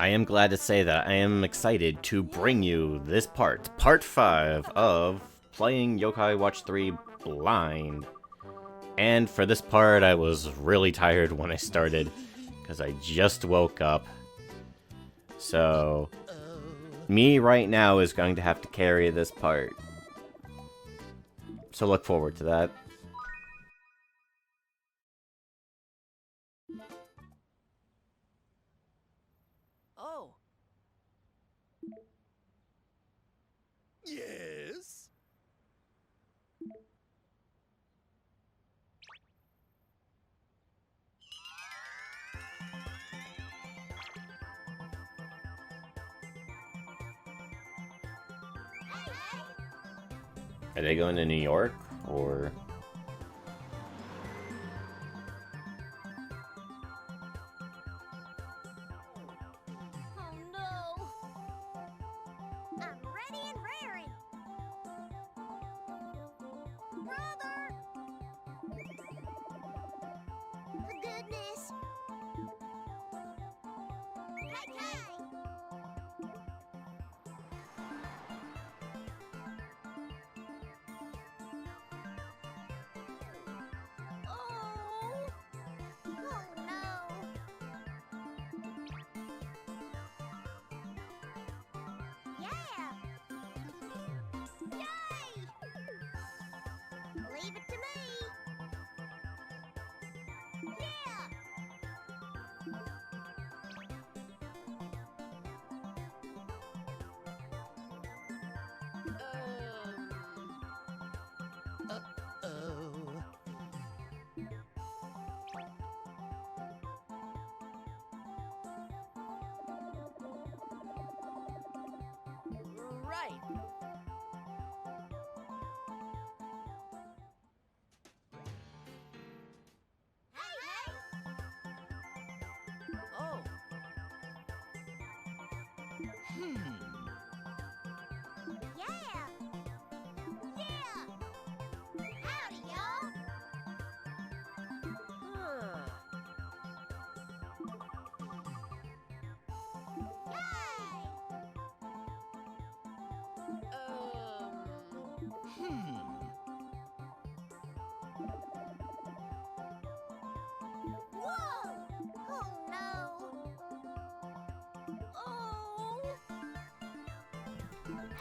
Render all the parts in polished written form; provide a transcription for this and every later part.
I am glad to say that I am excited to bring you this part 5 of playing Yokai Watch 3 blind. And for this part, I was really tired when I started, because I just woke up. So, me right now is going to have to carry this part. So look forward to that. Oh. Yes. Are they going to New York, or... Oh no! I'm ready and raring! Brother! For goodness! Hey! Oh! Oh no! Yeah! Yay! Leave it to me! Yeah! Uh-oh. Right. Hey! Oh. Hmm. Yeah! Yeah! Howdy, y'all! Huh. Yay! Hmm. Whoa! Oh no! Oh!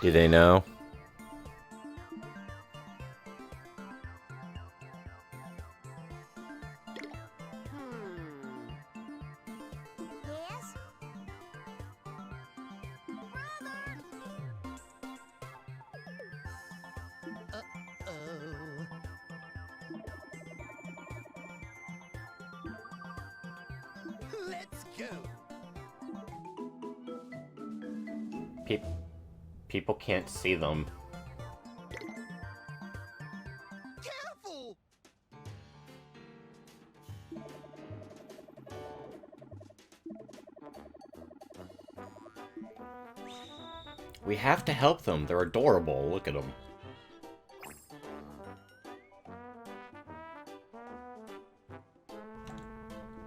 Do they know? Hmm. Yes? Brother! Uh-oh. Let's go. People can't see them. Careful. We have to help them. They're adorable. Look at them.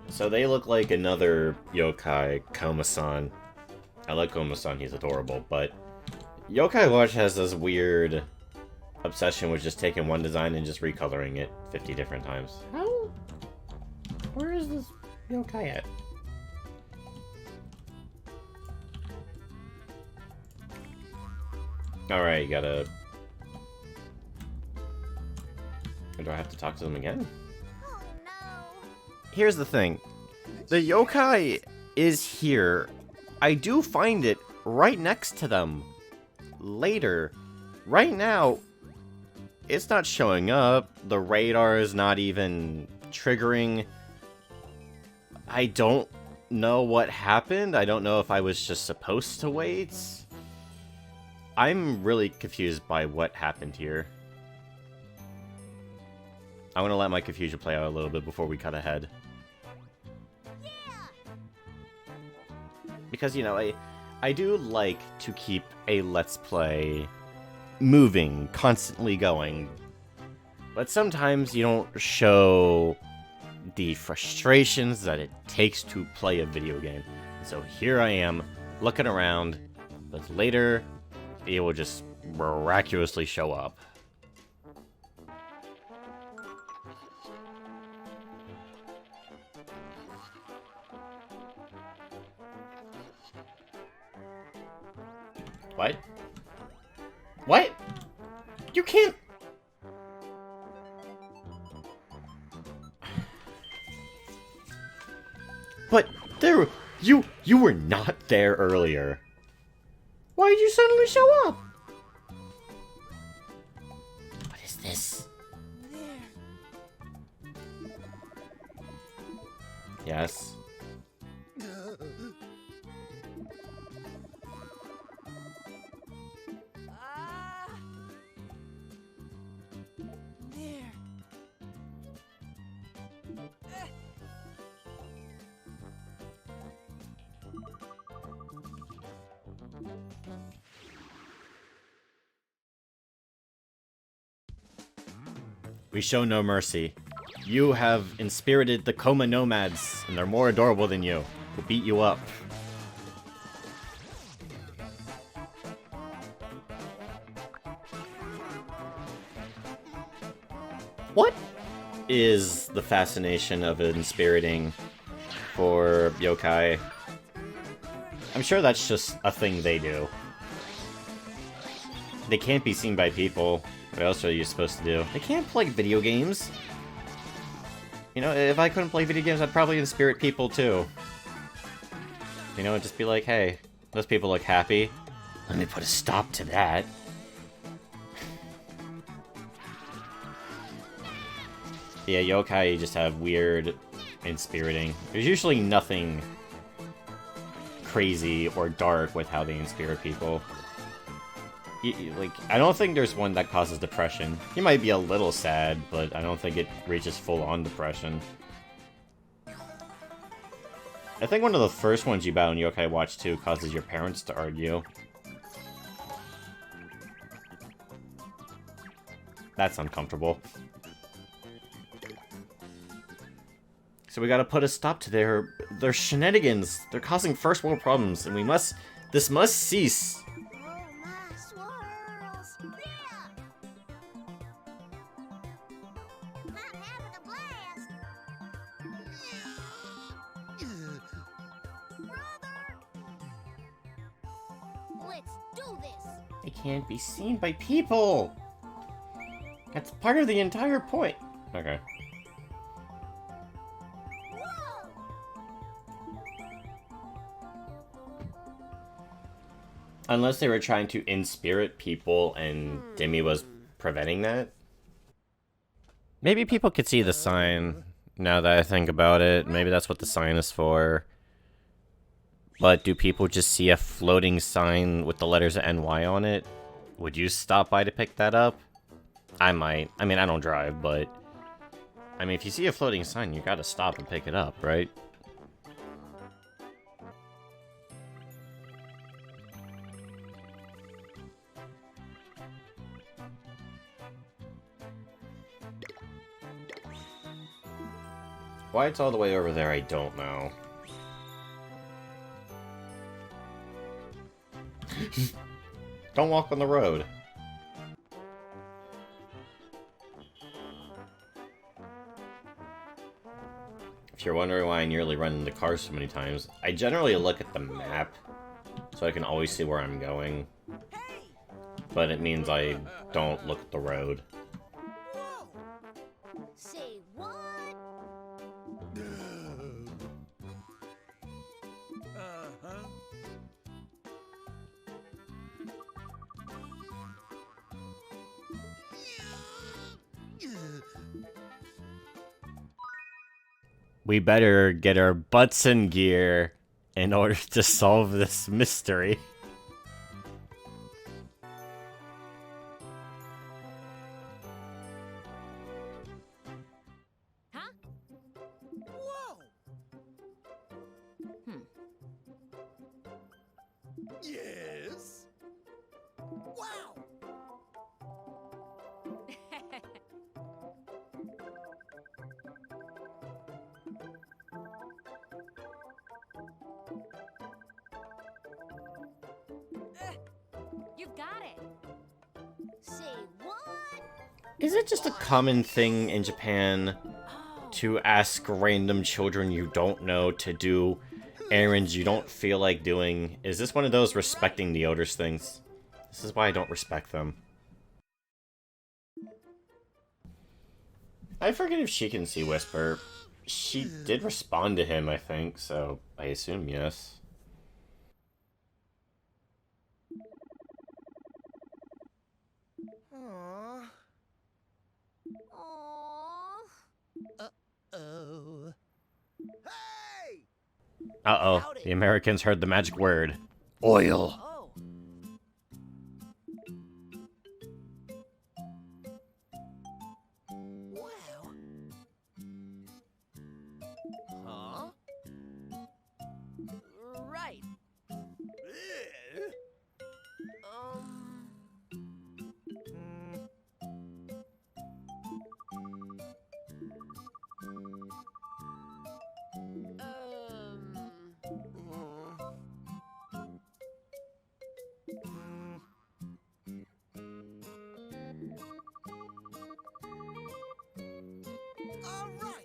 So they look like another yokai, Koma-san. I like Koma-san, he's adorable, but Yokai Watch has this weird obsession with just taking one design and just recoloring it 50 different times. How? Where is this yokai at? Alright, gotta... Or do I have to talk to them again? Oh no! Here's the thing. The yokai is here. I do find it right next to them. Later. Right now, it's not showing up. The radar is not even triggering. I don't know what happened. I don't know if I was just supposed to wait. I'm really confused by what happened here. I want to let my confusion play out a little bit before we cut ahead. Yeah! Because, you know, I do like to keep a Let's Play moving, constantly going. But sometimes you don't show the frustrations that it takes to play a video game. So here I am, looking around, but later, it will just miraculously show up. What? What? You can't... But there... You were not there earlier. Why did you suddenly show up? What is this? Yes. There. We show no mercy. You have inspirited the Coma Nomads, and they're more adorable than you. We'll beat you up. What is the fascination of inspiriting for yokai? I'm sure that's just a thing they do. They can't be seen by people. What else are you supposed to do? They can't play video games. You know, if I couldn't play video games, I'd probably inspirit people too. You know, just be like, hey, those people look happy. Let me put a stop to that. Yeah, yokai just have weird inspiriting. There's usually nothing crazy or dark with how they inspirit people. Like, I don't think there's one that causes depression. You might be a little sad, but I don't think it reaches full-on depression. I think one of the first ones you battle in Yokai Watch 2 causes your parents to argue. That's uncomfortable. So we gotta put a stop to their shenanigans. They're causing first world problems, and this must cease. It can't be seen by people! That's part of the entire point. Okay. Unless they were trying to inspirit people and Demi was preventing that? Maybe people could see the sign, now that I think about it. Maybe that's what the sign is for. But do people just see a floating sign with the letters NY on it? Would you stop by to pick that up? I might. I mean, I don't drive, but... I mean, if you see a floating sign, you gotta stop and pick it up, right? Why it's all the way over there, I don't know. Don't walk on the road. If you're wondering why I nearly run into cars so many times, I generally look at the map so I can always see where I'm going. But it means I don't look at the road. Say what? We better get our butts in gear in order to solve this mystery. Huh? Whoa! Yes? Wow! Is it just a common thing in Japan to ask random children you don't know to do errands you don't feel like doing? Is this one of those respecting the elders things? This is why I don't respect them. I forget if she can see Whisper. She did respond to him, I think, so I assume yes. Aww. Aww. Uh-oh. Hey! Uh-oh, Howdy. the Americans heard the magic word. Oil. Oh. Wow. Huh? Right. Mm. All right.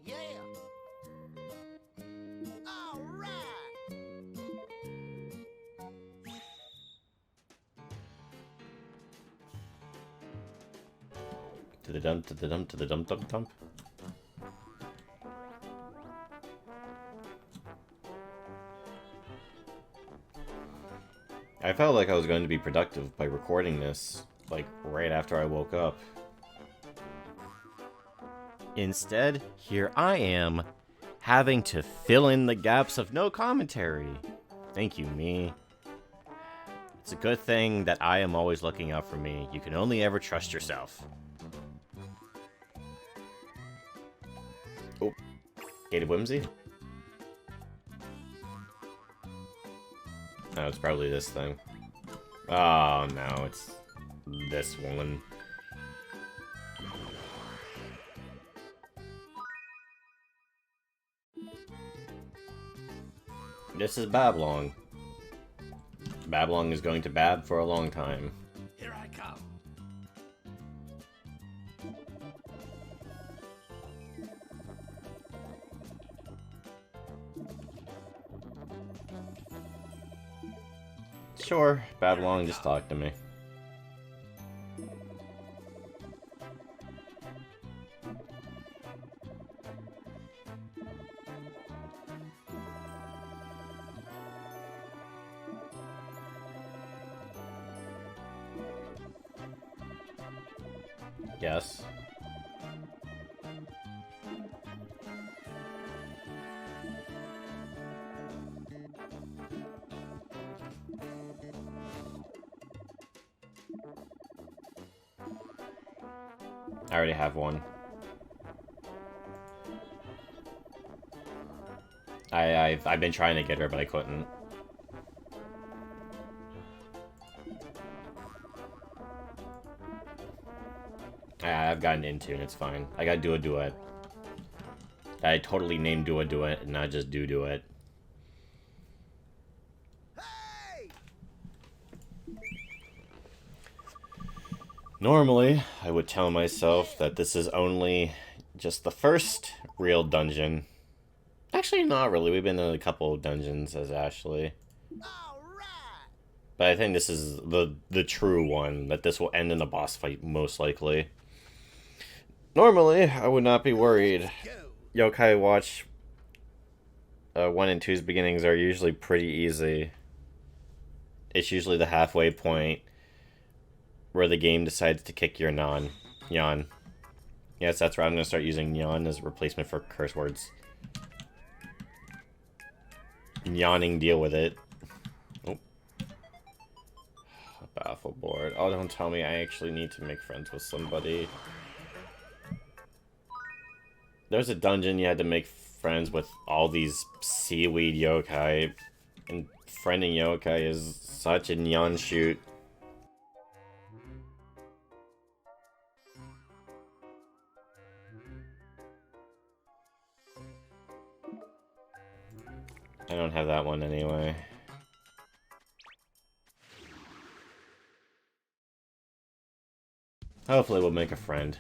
Yeah. All right. To the dump, to the dump, to the dump, dump, dump. I felt like I was going to be productive by recording this, like, right after I woke up. Instead, here I am, having to fill in the gaps of no commentary. Thank you, me. It's a good thing that I am always looking out for me. You can only ever trust yourself. Oh, Gated Whimsy? Oh, it's probably this thing. Oh, no, it's this one. This is Bablong. Bablong is going to bab for a long time. Here I come. Sure, Bablong, just talk to me. Yes. I already have one. I've been trying to get her, but I couldn't. I've gotten into it, it's fine. I gotta do a duet. I totally named do a duet and not just do it. Hey! Normally, I would tell myself that this is only just the first real dungeon. Actually, not really. We've been in a couple of dungeons as Ashley. All right. But I think this is the true one, that this will end in a boss fight, most likely. Normally, I would not be worried. Go. Yokai Watch 1 and 2's beginnings are usually pretty easy. It's usually the halfway point where the game decides to kick your yawn. Yes, that's right. I'm going to start using yawn as a replacement for curse words. Yawning, deal with it. Oh. Baffle board. Oh, don't tell me I actually need to make friends with somebody. There's a dungeon you had to make friends with all these seaweed yokai. And friending yokai is such a yawn shoot. I don't have that one anyway. Hopefully we'll make a friend.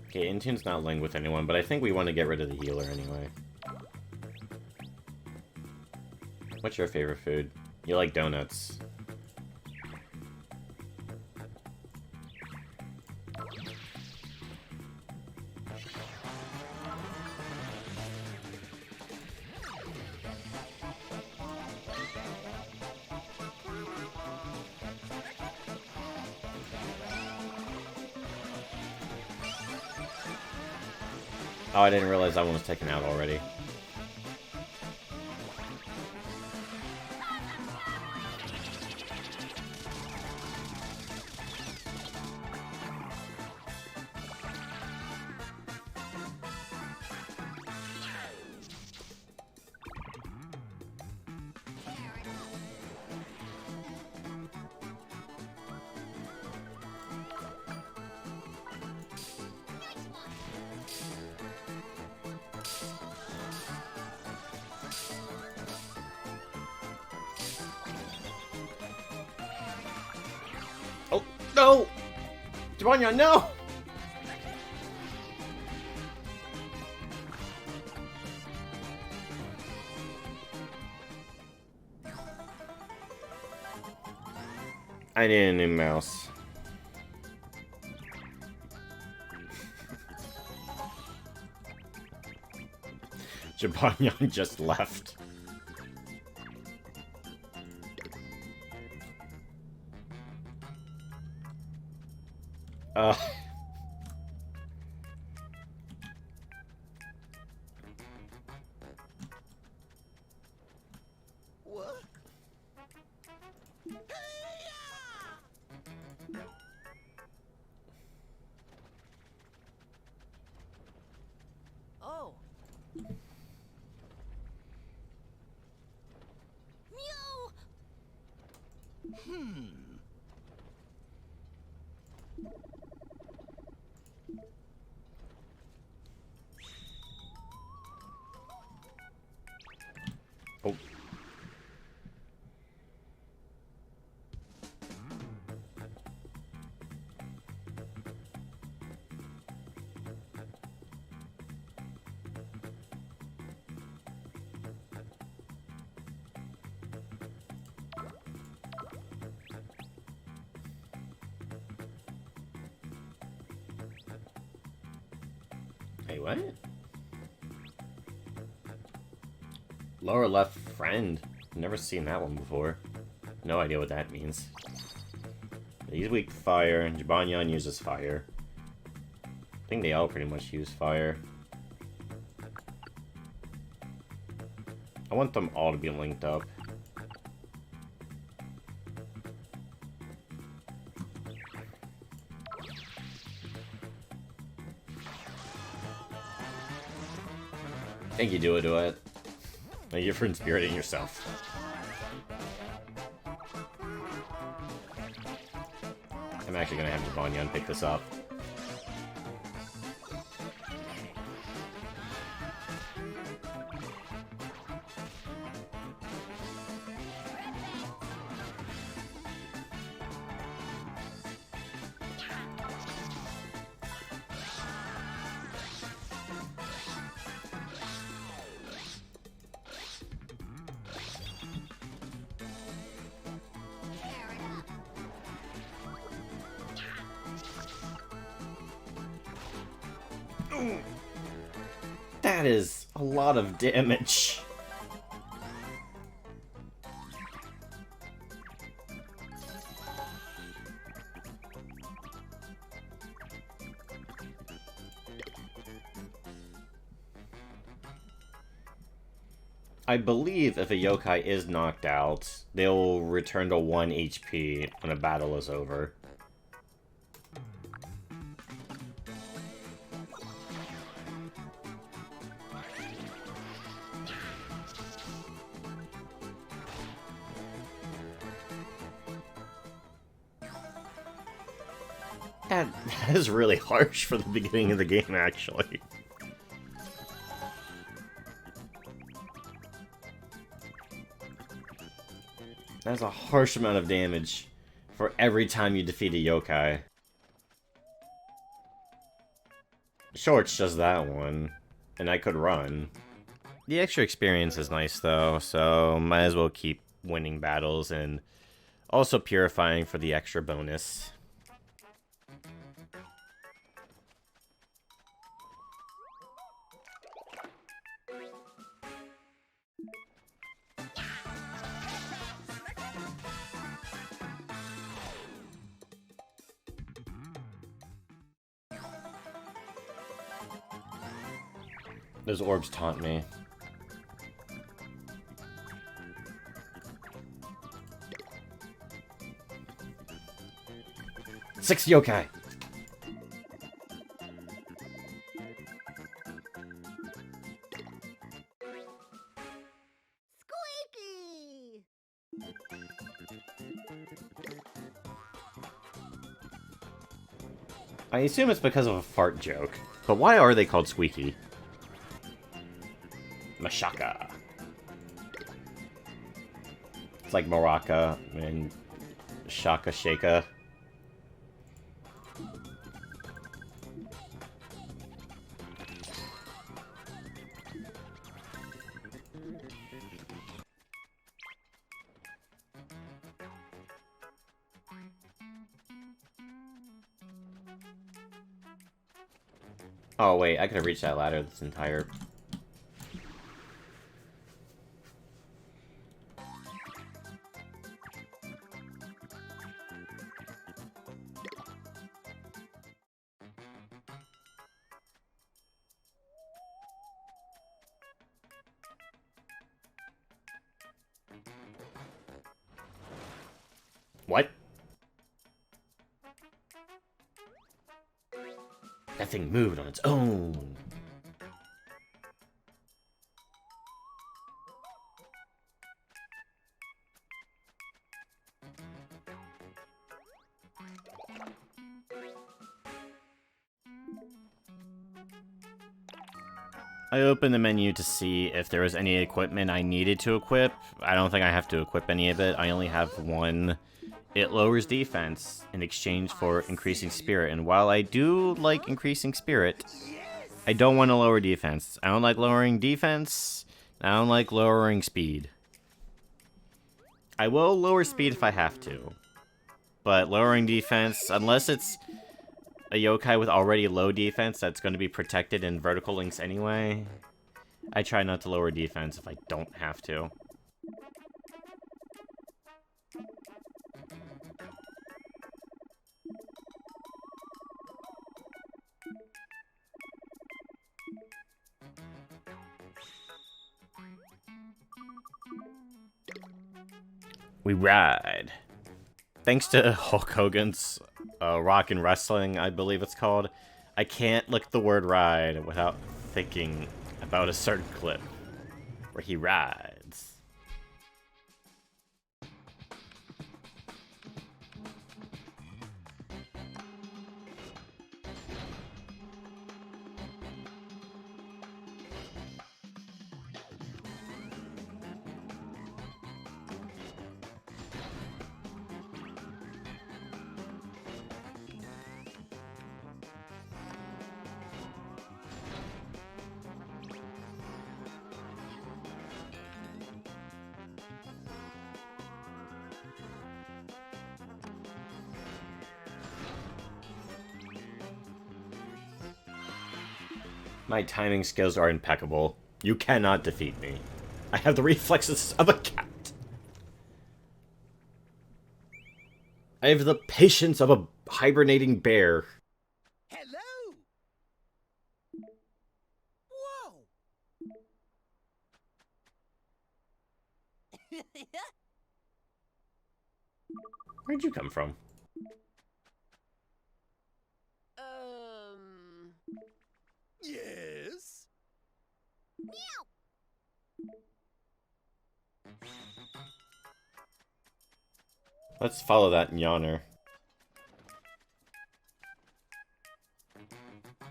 Okay, Intune's not linked with anyone, but I think we want to get rid of the healer anyway. What's your favorite food? You like donuts. Oh, I didn't realize that one was taken out already. Oh, no! Jibanyan, no! I need a new mouse. Jibanyan just left. What? Oh. Mew. Oh. Hey, what? Lower left friend. Never seen that one before. No idea what that means. He's weak to fire, and Jibanyan uses fire. I think they all pretty much use fire. I want them all to be linked up. Thank you, Do It. Thank you for inspiriting yourself. I'm actually gonna have Jibanyan pick this up. That is a lot of damage. I believe if a yokai is knocked out, they'll return to 1 HP when a battle is over. That is really harsh for the beginning of the game, actually. That's a harsh amount of damage for every time you defeat a yokai. Sure, it's just that one. And I could run. The extra experience is nice, though, so might as well keep winning battles and also purifying for the extra bonus. Those orbs taunt me. Six yokai! Squeaky! I assume it's because of a fart joke. But why are they called Squeaky? Mashaka. It's like Maraca and Shaka Shaka. Oh wait, I could have reached that ladder this entire... What? That thing moved on its own. I opened the menu to see if there was any equipment I needed to equip. I don't think I have to equip any of it. I only have one. It lowers defense in exchange for increasing spirit. And while I do like increasing spirit, I don't want to lower defense. I don't like lowering defense. I don't like lowering speed. I will lower speed if I have to. But lowering defense, unless it's a yokai with already low defense that's going to be protected in vertical links anyway, I try not to lower defense if I don't have to. We ride. Thanks to Hulk Hogan's Rock and Wrestling, I believe it's called, I can't look at the word ride without thinking about a certain clip where he rides. My timing skills are impeccable. You cannot defeat me. I have the reflexes of a cat. I have the patience of a hibernating bear. Hello. Whoa. Where'd you come from? Yes. Let's follow that yawner.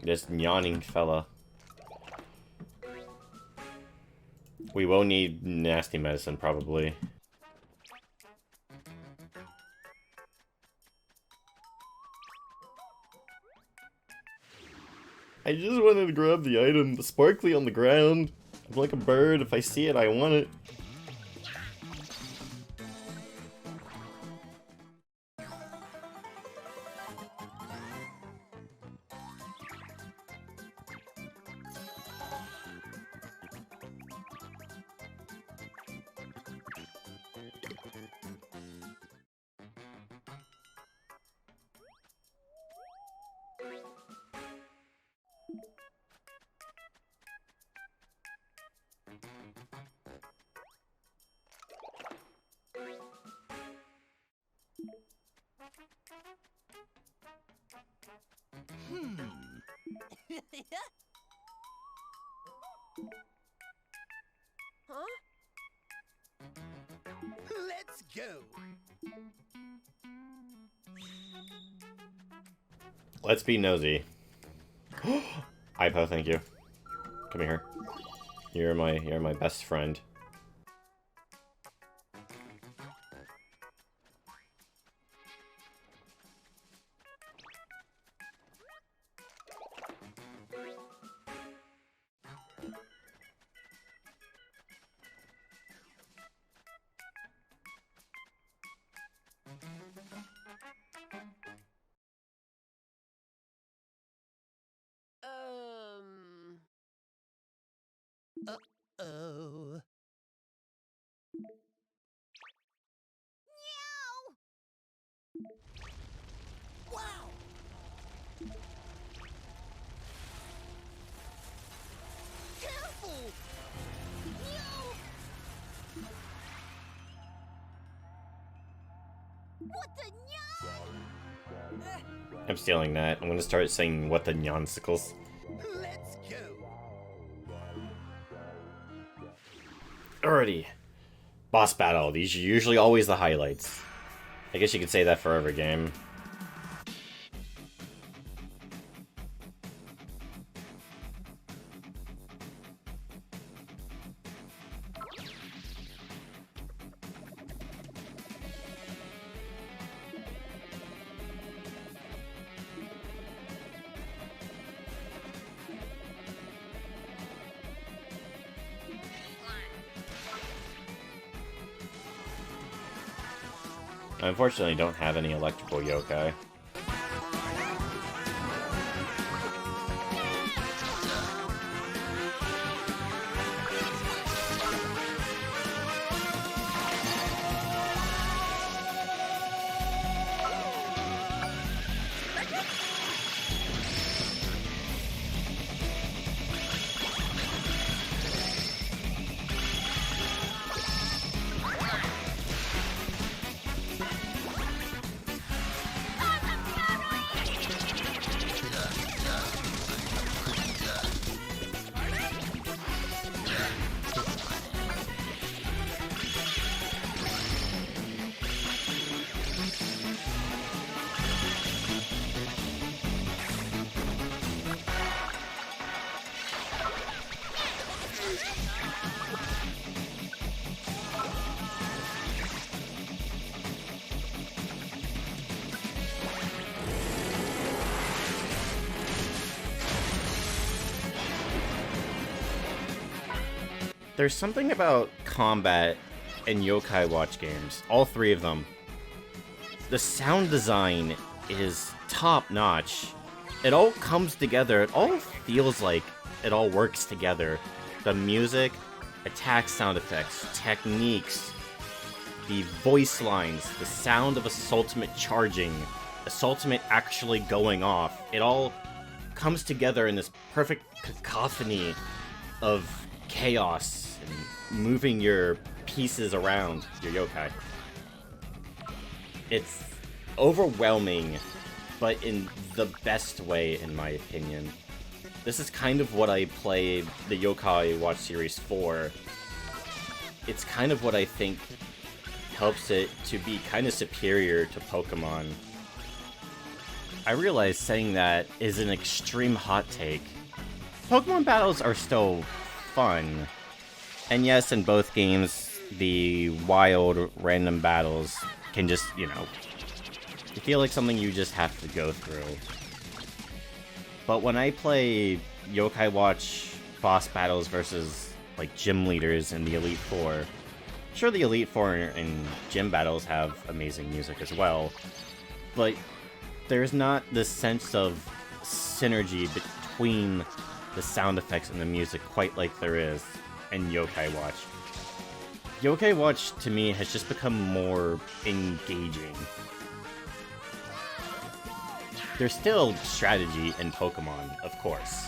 This yawning fella. We will need nasty medicine, probably. I just wanted to grab the item, the sparkly on the ground. I'm like a bird. If I see it, I want it. Huh? Let's go. Let's be nosy. Ipo, thank you. Come here. You're my best friend. Uh-oh. Wow. Careful. What the I'm stealing that. I'm gonna start saying what the nyansicles. Let's go. Alrighty. Boss battle. These are usually always the highlights. I guess you could say that for every game. I unfortunately don't have any electrical yokai. There's something about combat in Yokai Watch games, all three of them. The sound design is top-notch. It all comes together, it all feels like it all works together. The music, attack sound effects, techniques, the voice lines, the sound of Assaultimate charging, Assaultimate actually going off. It all comes together in this perfect cacophony of chaos and moving your pieces around your yokai. It's overwhelming, but in the best way, in my opinion. This is kind of what I play the Yokai Watch series for. It's kind of what I think helps it to be kind of superior to Pokemon. I realize saying that is an extreme hot take. Pokemon battles are still fun. And yes, in both games, the wild, random battles can just, you feel like something you just have to go through. But when I play Yokai Watch boss battles versus like gym leaders in the Elite Four, sure the Elite Four and gym battles have amazing music as well, but there's not this sense of synergy between the sound effects and the music quite like there is in Yokai Watch. Yokai Watch, to me, has just become more engaging. There's still strategy in Pokemon, of course.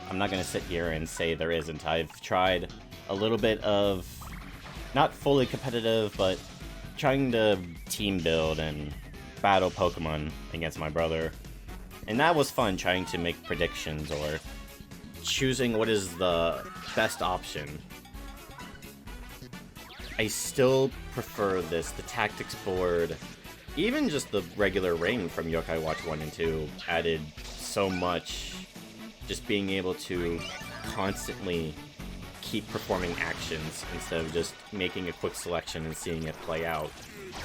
I'm not gonna sit here and say there isn't. I've tried a little bit of, not fully competitive, but trying to team build and battle Pokemon against my brother. And that was fun, trying to make predictions or choosing what is the best option. I still prefer this, the tactics board, even just the regular ring from Yokai Watch 1 and 2 added so much, just being able to constantly keep performing actions instead of just making a quick selection and seeing it play out.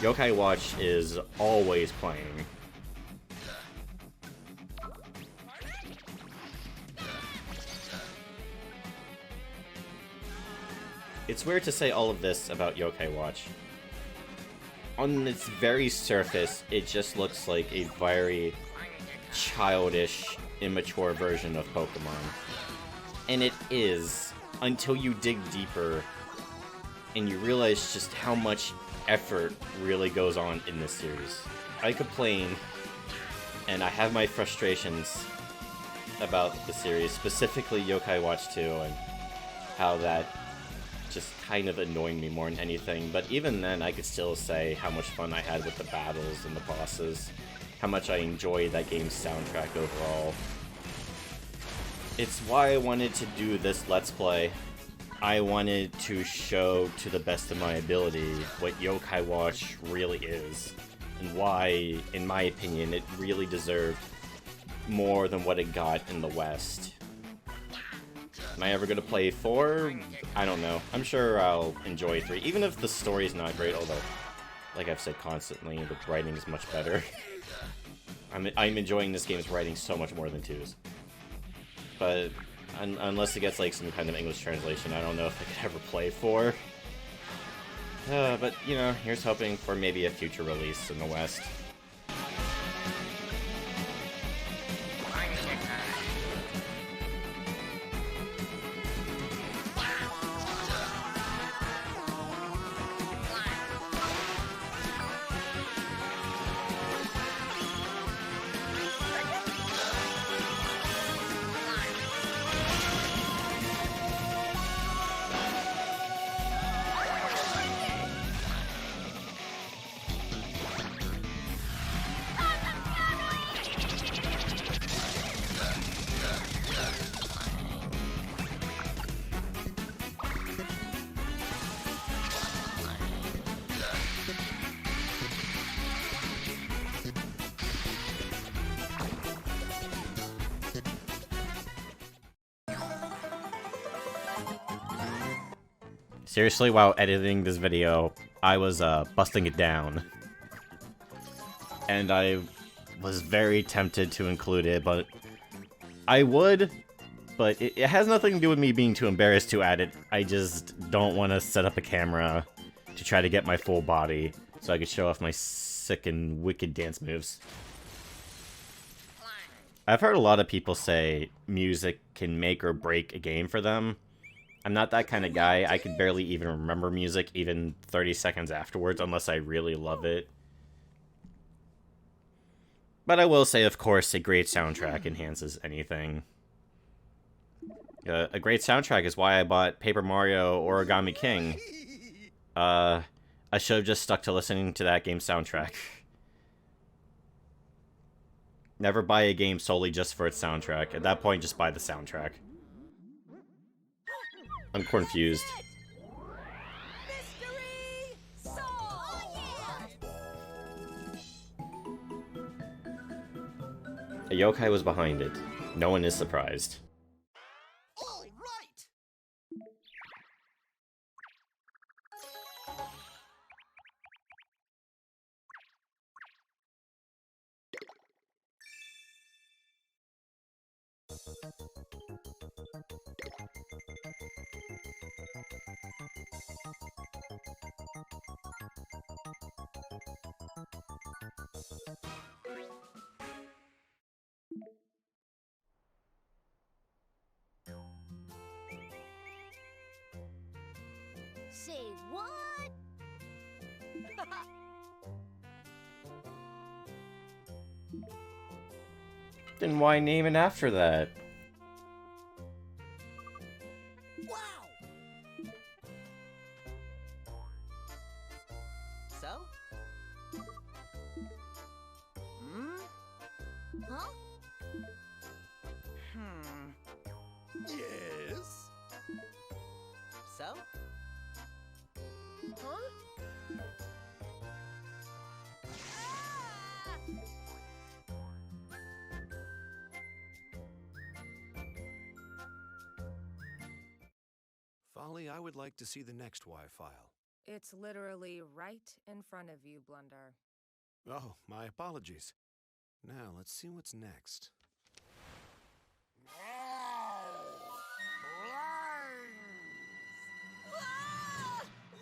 Yokai Watch is always playing. It's weird to say all of this about Yokai Watch. On its very surface, it just looks like a very childish, immature version of Pokemon. And it is, until you dig deeper and you realize just how much effort really goes on in this series. I complain, and I have my frustrations about the series, specifically Yokai Watch 2, and how that just kind of annoying me more than anything, but even then I could still say how much fun I had with the battles and the bosses, how much I enjoyed that game's soundtrack overall. It's why I wanted to do this Let's Play. I wanted to show to the best of my ability what Yokai Watch really is, and why, in my opinion, it really deserved more than what it got in the West. Am I ever going to play 4? I don't know. I'm sure I'll enjoy 3, even if the story's not great, although, like I've said constantly, the writing is much better. I'm enjoying this game's writing so much more than 2's. But unless it gets like some kind of English translation, I don't know if I could ever play 4. But, you know, here's hoping for maybe a future release in the West. Seriously, while editing this video, I was busting it down. And I was very tempted to include it, but I would, but it has nothing to do with me being too embarrassed to add it. I just don't want to set up a camera to try to get my full body so I could show off my sick and wicked dance moves. I've heard a lot of people say music can make or break a game for them. I'm not that kind of guy. I can barely even remember music even 30 seconds afterwards unless I really love it. But I will say, of course, a great soundtrack enhances anything. A great soundtrack is why I bought Paper Mario Origami King. I should have just stuck to listening to that game's soundtrack. Never buy a game solely just for its soundtrack. At that point, just buy the soundtrack. I'm confused. Mystery solved! A yokai was behind it. No one is surprised. Say what? Then why name it after that? Wow! So? Hmm? Huh? Yes? So? Huh? Ah! Folly, I would like to see the next Y file. It's literally right in front of you, Blunder. Oh, my apologies. Now, let's see what's next. Ah!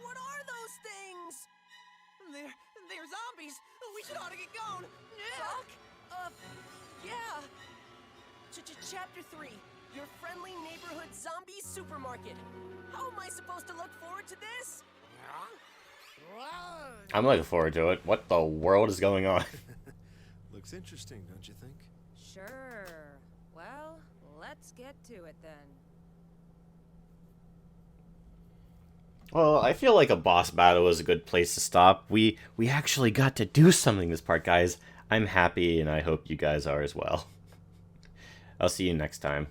What are those things? They're zombies. We should ought to get going. Fuck. Yeah. Chapter 3. Your friendly neighborhood zombie supermarket. How am I supposed to look forward to this? I'm looking forward to it. What the world is going on? Looks interesting, don't you think? Sure. Well, let's get to it then. Well, I feel like a boss battle is a good place to stop. We actually got to do something this part, guys. I'm happy, and I hope you guys are as well. I'll see you next time.